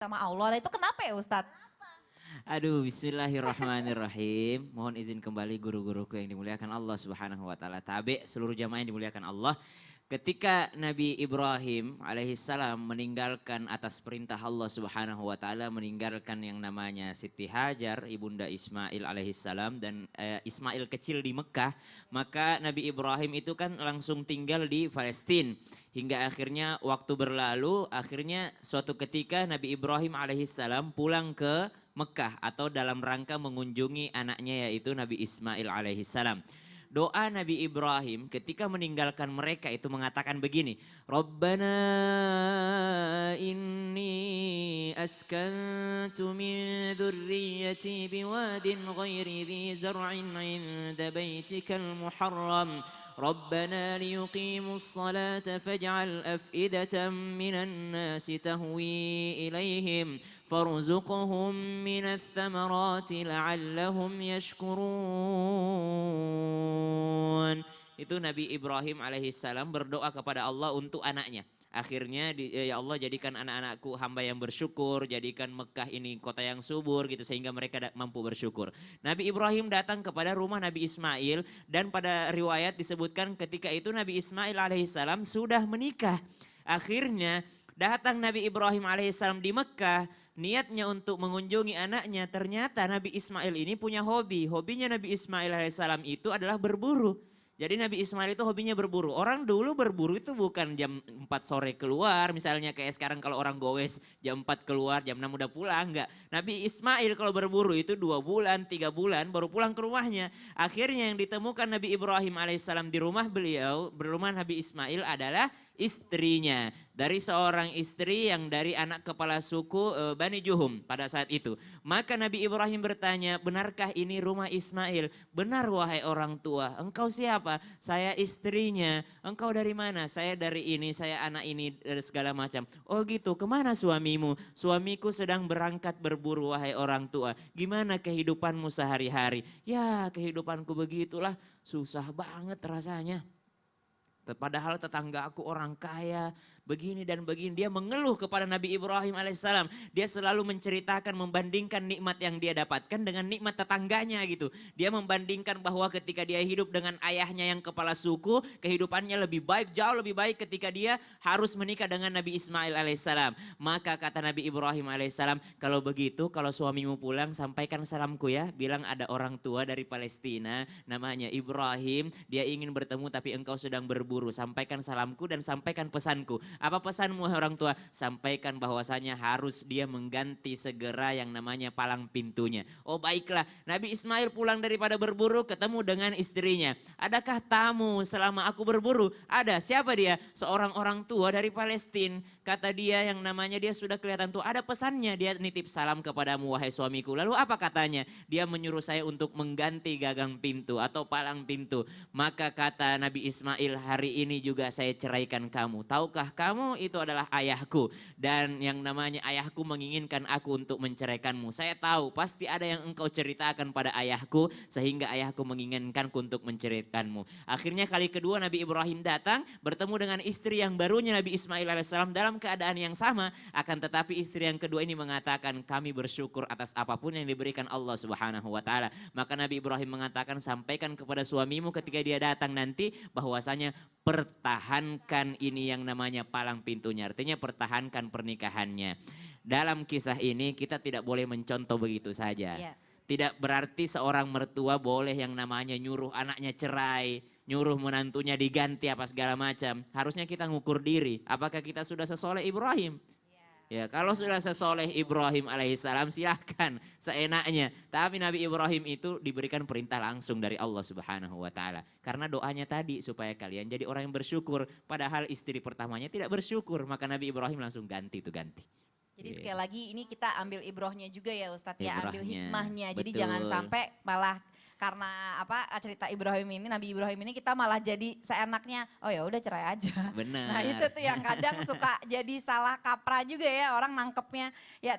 sama Allah. Nah itu kenapa ya Ustadz? Aduh, bismillahirrahmanirrahim. Mohon izin kembali guru-guruku yang dimuliakan Allah Subhanahu wa taala. Tabe seluruh jamaah yang dimuliakan Allah. Ketika Nabi Ibrahim alaihissalam meninggalkan atas perintah Allah Subhanahu wa taala, meninggalkan yang namanya Siti Hajar, ibunda Ismail alaihissalam, dan Ismail kecil di Mekah, maka Nabi Ibrahim itu kan langsung tinggal di Palestina. Hingga akhirnya waktu berlalu, akhirnya suatu ketika Nabi Ibrahim alaihissalam pulang ke Mekah atau dalam rangka mengunjungi anaknya yaitu Nabi Ismail alaihissalam. Doa Nabi Ibrahim ketika meninggalkan mereka itu mengatakan begini, Rabbana inni askantu min dzurriyyati biwadin ghairi dzi zar'in 'inda baitikal muharram. ربنا ليقيموا الصلاة فاجعل أفئدة من الناس تهوي إليهم فارزقهم من الثمرات لعلهم يشكرون. Itu Nabi Ibrahim alaihissalam berdoa kepada Allah untuk anaknya. Akhirnya ya Allah jadikan anak-anakku hamba yang bersyukur, jadikan Mekah ini kota yang subur gitu sehingga mereka mampu bersyukur. Nabi Ibrahim datang kepada rumah Nabi Ismail dan pada riwayat disebutkan ketika itu Nabi Ismail alaihissalam sudah menikah. Akhirnya datang Nabi Ibrahim alaihissalam di Mekah. Niatnya untuk mengunjungi anaknya, ternyata Nabi Ismail ini punya hobi. Hobinya Nabi Ismail alaihissalam itu adalah berburu. Jadi Nabi Ismail itu hobinya berburu. Orang dulu berburu itu bukan jam 4 sore keluar. Misalnya kayak sekarang kalau orang gowes jam 4 keluar, jam 6 udah pulang. Enggak. Nabi Ismail kalau berburu itu 2 bulan, 3 bulan baru pulang ke rumahnya. Akhirnya yang ditemukan Nabi Ibrahim alaihissalam di rumah beliau, berumah Nabi Ismail adalah istrinya. Dari seorang istri yang dari anak kepala suku Bani Juhum pada saat itu. Maka Nabi Ibrahim bertanya, benarkah ini rumah Ismail? Benar wahai orang tua. Engkau siapa? Saya istrinya. Engkau dari mana? Saya dari ini, saya anak ini, dari segala macam. Oh gitu, kemana suamimu? Suamiku sedang berangkat berburu wahai orang tua. Gimana kehidupanmu sehari-hari? Ya kehidupanku begitulah, susah banget rasanya. Padahal tetangga aku orang kaya, begini dan begini. Dia mengeluh kepada Nabi Ibrahim alaihissalam. Dia selalu menceritakan, membandingkan nikmat yang dia dapatkan dengan nikmat tetangganya gitu. Dia membandingkan bahwa ketika dia hidup dengan ayahnya yang kepala suku, kehidupannya lebih baik, jauh lebih baik ketika dia harus menikah dengan Nabi Ismail alaihissalam. Maka kata Nabi Ibrahim alaihissalam, kalau begitu, kalau suamimu pulang sampaikan salamku ya. Bilang ada orang tua dari Palestina, namanya Ibrahim, dia ingin bertemu tapi engkau sedang berburu. Sampaikan salamku dan sampaikan pesanku. Apa pesanmu orang tua? Sampaikan bahwasanya harus dia mengganti segera yang namanya palang pintunya. Oh baiklah, Nabi Ismail pulang daripada berburu ketemu dengan istrinya. Adakah tamu selama aku berburu? Ada, siapa dia? Seorang orang tua dari Palestina. Kata dia yang namanya dia sudah kelihatan tua. Ada pesannya, dia nitip salam kepadamu wahai suamiku. Lalu apa katanya? Dia menyuruh saya untuk mengganti gagang pintu atau palang pintu. Maka kata Nabi Ismail, hari ini juga saya ceraikan kamu. Tahukah kamu itu adalah ayahku. Dan yang namanya ayahku menginginkan aku untuk menceraikanmu. Saya tahu pasti ada yang engkau ceritakan pada ayahku. Sehingga ayahku menginginkanku untuk menceraikanmu. Akhirnya kali kedua Nabi Ibrahim datang bertemu dengan istri yang barunya Nabi Ismail alaihissalam dalam keadaan yang sama. Akan tetapi istri yang kedua ini mengatakan kami bersyukur atas apapun yang diberikan Allah Subhanahu wa taala. Maka Nabi Ibrahim mengatakan sampaikan kepada suamimu ketika dia datang nanti bahwasanya pertahankan ini yang namanya palang pintunya. Artinya pertahankan pernikahannya. Dalam kisah ini kita tidak boleh mencontoh begitu saja. Iya. Tidak berarti seorang mertua boleh yang namanya nyuruh anaknya cerai, nyuruh menantunya diganti apa segala macam. Harusnya kita ngukur diri. Apakah kita sudah sesoleh Ibrahim? Ya, kalau sudah sesoleh Ibrahim alaihissalam silahkan seenaknya. Tapi Nabi Ibrahim itu diberikan perintah langsung dari Allah Subhanahu wa taala. Karena doanya tadi supaya kalian jadi orang yang bersyukur. Padahal istri pertamanya tidak bersyukur. Maka Nabi Ibrahim langsung ganti itu ganti. Jadi sekali lagi ini kita ambil ibrohnya juga ya Ustadz ya, ambil Ibrahnya, hikmahnya. Jadi betul. jangan sampai malah karena apa cerita Ibrahim ini, Nabi Ibrahim ini kita malah jadi seenaknya, oh ya udah cerai aja. Benar. Nah itu tuh yang kadang suka jadi salah kaprah juga ya orang nangkepnya. Ya